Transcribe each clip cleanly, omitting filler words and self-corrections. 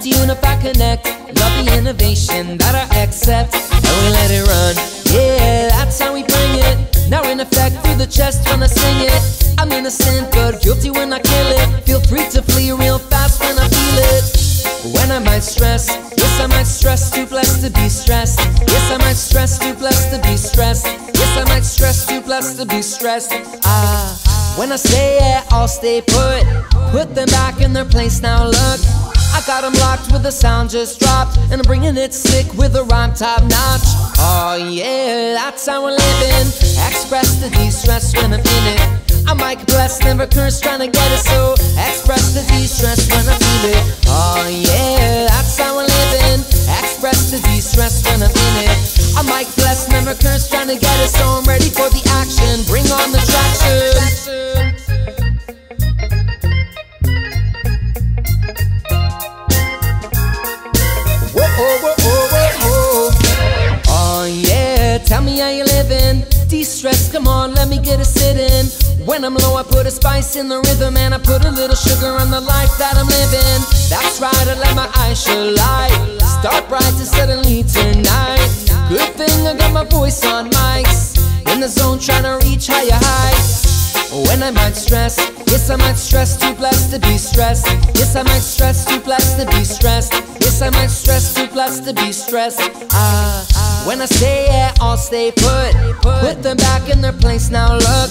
to unify, connect, love the innovation that I accept, and we let it run. Yeah, that's how we bring it. Now in effect through the chest when I sing it. I'm innocent but guilty when I kill it. Feel free to flee real fast when I feel it. When I might stress, yes I might stress, too blessed to be stressed. Yes I might stress, too blessed to be stressed. Yes I might stress, too blessed to be stressed. When I say yeah, I'll stay put them back in their place now look. I got them locked with the sound just dropped, and I'm bringing it sick with a rhyme top notch. Oh yeah, that's how we're living. Express the de-stress when I'm in it. I might bless, never curse, trying to get it. So express the de-stress when I feel it. Oh yeah, that's how we're living. Express the de-stress when I'm in it. I might bless, never curse, trying to get it. So I'm ready for the action. Bring on the traction. Oh yeah, tell me how you living. De-stress, come on, let me get a sit in. When I'm low I put a spice in the rhythm, and I put a little sugar on the life that I'm living. That's right, I let my eyes show light. Start bright to suddenly tonight. Good thing I got my voice on mics. In the zone trying to reach higher heights. When I might stress, yes I might stress, too blessed to be stressed. Yes I might stress, too blessed to be stressed. Yes I might stress, too blessed to be stressed. When I say yeah, I'll stay put them back in their place now look.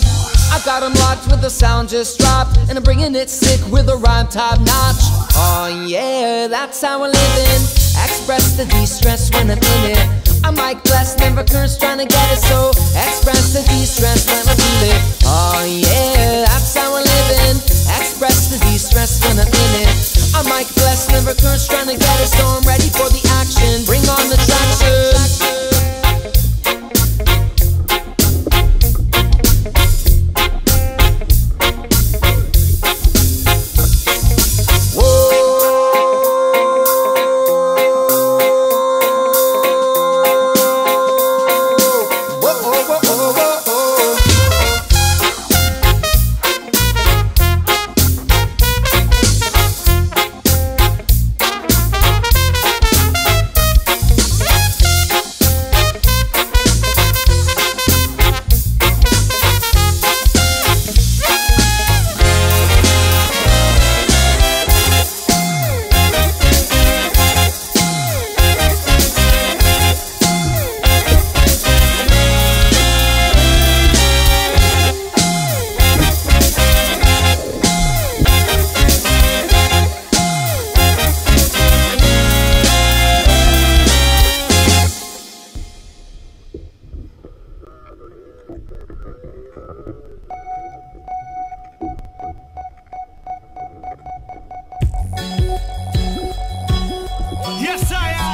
I got them locked with the sound just dropped, and I'm bringing it sick with a rhyme top notch. Oh yeah, that's how we're living. Express the de-stress when I'm in it. I might bless, never curse, trying to get it. So express the de-stress when I feel it. Oh yeah, that's how we're living. Express the de-stress when I'm in it. I might bless, never curse, trying to get it. So I'm ready for the action. Bring on the traction. Yes, I am.